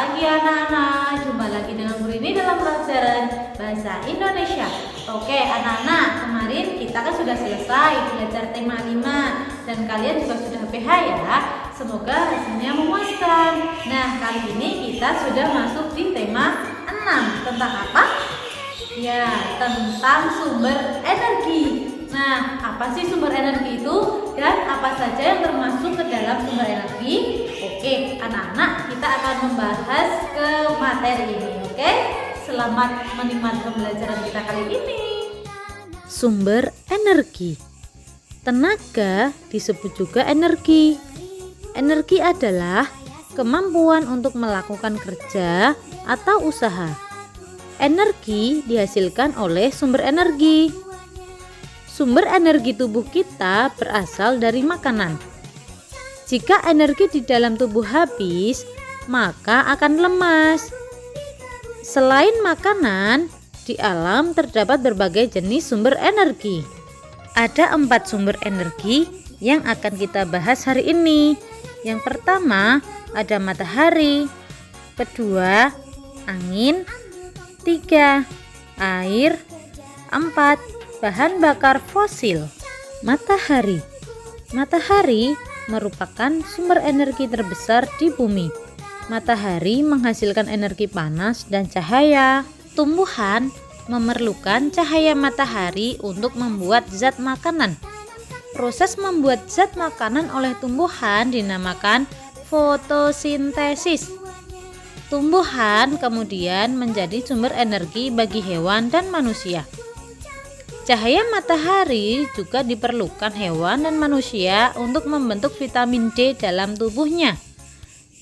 pagi anak-anak, jumpa lagi dengan Bu Rini dalam pelajaran Bahasa Indonesia. Oke anak-anak, kemarin kita kan sudah selesai belajar tema 5 dan kalian juga sudah PH ya. Semoga hasilnya memuaskan. Nah, kali ini kita sudah masuk di tema 6. Tentang apa? Ya, tentang sumber energi. Nah, apa sih sumber energi itu dan apa saja yang termasuk ke dalam sumber energi? Oke, anak-anak, kita akan membahas ke materi ini, oke? Selamat menikmati pembelajaran kita kali ini. Sumber energi. Tenaga disebut juga energi. Energi adalah kemampuan untuk melakukan kerja atau usaha. Energi dihasilkan oleh sumber energi. Sumber energi tubuh kita berasal dari makanan. Jika energi di dalam tubuh habis, maka akan lemas. Selain makanan, di alam terdapat berbagai jenis sumber energi. Ada 4 sumber energi yang akan kita bahas hari ini. Yang pertama ada matahari, kedua angin, 3 air, 4 bahan bakar fosil. Matahari. Matahari merupakan sumber energi terbesar di bumi. Matahari menghasilkan energi panas dan cahaya. Tumbuhan memerlukan cahaya matahari untuk membuat zat makanan. Proses membuat zat makanan oleh tumbuhan dinamakan fotosintesis. Tumbuhan kemudian menjadi sumber energi bagi hewan dan manusia. Cahaya matahari juga diperlukan hewan dan manusia untuk membentuk vitamin D dalam tubuhnya.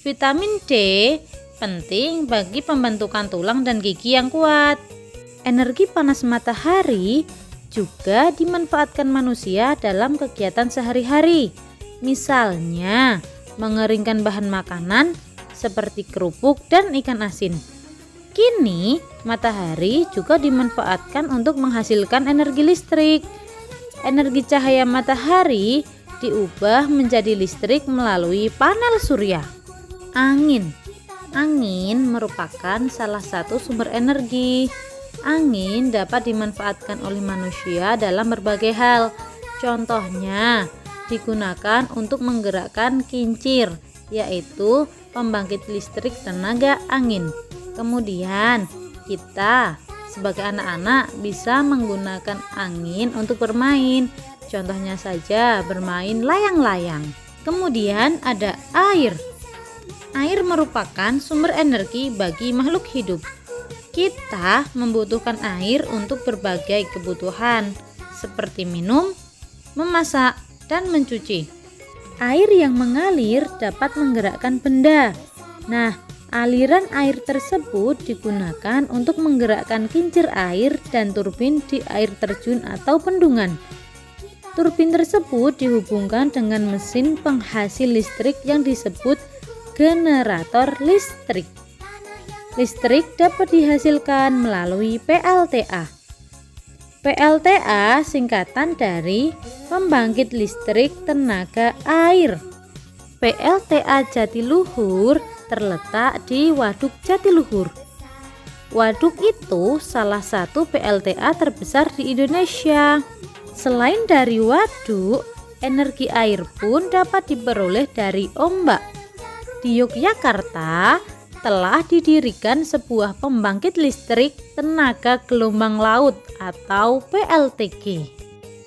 Vitamin D penting bagi pembentukan tulang dan gigi yang kuat. Energi panas matahari juga dimanfaatkan manusia dalam kegiatan sehari-hari. Misalnya, mengeringkan bahan makanan seperti kerupuk dan ikan asin. Kini, matahari juga dimanfaatkan untuk menghasilkan energi listrik. Energi cahaya matahari diubah menjadi listrik melalui panel surya. Angin. Angin merupakan salah satu sumber energi. Angin dapat dimanfaatkan oleh manusia dalam berbagai hal. Contohnya, digunakan untuk menggerakkan kincir, yaitu pembangkit listrik tenaga angin. Kemudian kita sebagai anak-anak bisa menggunakan angin untuk bermain. Contohnya saja bermain layang-layang. Kemudian ada air. Air merupakan sumber energi bagi makhluk hidup. Kita membutuhkan air untuk berbagai kebutuhan seperti minum, memasak, dan mencuci. Air yang mengalir dapat menggerakkan benda. Nah, aliran air tersebut digunakan untuk menggerakkan kincir air dan turbin di air terjun atau bendungan. Turbin tersebut dihubungkan dengan mesin penghasil listrik yang disebut generator listrik. Listrik dapat dihasilkan melalui PLTA. PLTA singkatan dari pembangkit listrik tenaga air. PLTA Jatiluhur terletak di Waduk Jatiluhur. Waduk itu salah satu PLTA terbesar di Indonesia. Selain dari waduk, energi air pun dapat diperoleh dari ombak. Di Yogyakarta telah didirikan sebuah pembangkit listrik tenaga gelombang laut atau PLTG.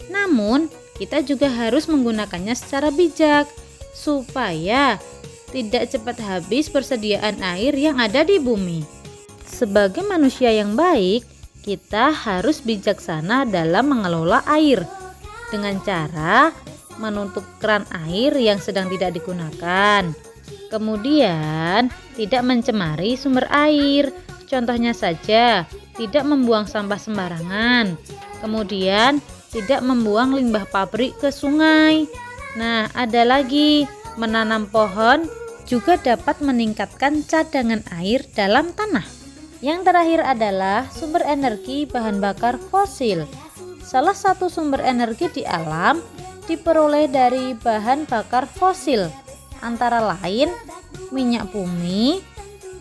Namun, kita juga harus menggunakannya secara bijak supaya tidak cepat habis persediaan air yang ada di bumi. Sebagai manusia yang baik, kita harus bijaksana dalam mengelola air dengan cara menutup keran air yang sedang tidak digunakan. Kemudian, tidak mencemari sumber air. Contohnya saja, tidak membuang sampah sembarangan. Kemudian, tidak membuang limbah pabrik ke sungai. Nah, ada lagi, menanam pohon juga dapat meningkatkan cadangan air dalam tanah. Yang terakhir adalah sumber energi bahan bakar fosil. Salah satu sumber energi di alam diperoleh dari bahan bakar fosil, antara lain minyak bumi,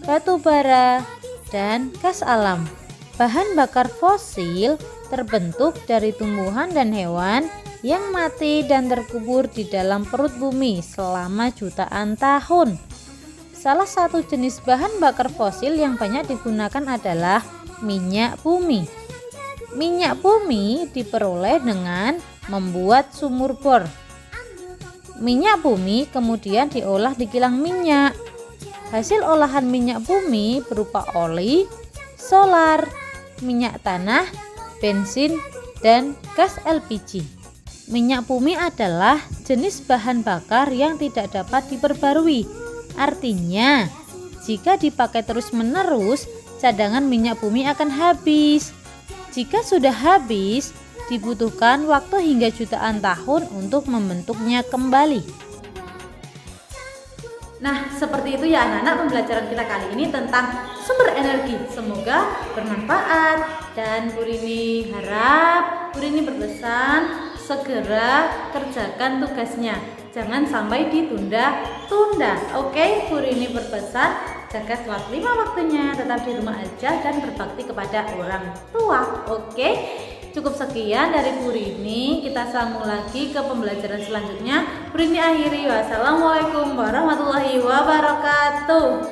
batu bara, dan gas alam. Bahan bakar fosil terbentuk dari tumbuhan dan hewan yang mati dan terkubur di dalam perut bumi selama jutaan tahun. Salah satu jenis bahan bakar fosil yang banyak digunakan adalah minyak bumi. Minyak bumi diperoleh dengan membuat sumur bor. Minyak bumi kemudian diolah di kilang minyak. Hasil olahan minyak bumi berupa oli, solar, minyak tanah, bensin, dan gas LPG. Minyak bumi adalah jenis bahan bakar yang tidak dapat diperbarui. Artinya, jika dipakai terus-menerus, cadangan minyak bumi akan habis. Jika sudah habis, dibutuhkan waktu hingga jutaan tahun untuk membentuknya kembali. Nah, seperti itu ya anak-anak pembelajaran kita kali ini tentang sumber energi. Semoga bermanfaat dan Bu Rini harap Bu Rini berpesan segera kerjakan tugasnya. Jangan sampai ditunda-tunda. Oke, Bu Rini berpesan jaga sholat 5 waktunya, tetap di rumah aja dan berbakti kepada orang tua. Oke. Cukup sekian dari Bu Rini. Kita sambung lagi ke pembelajaran selanjutnya. Bu Rini akhiri. Wassalamualaikum warahmatullahi wabarakatuh.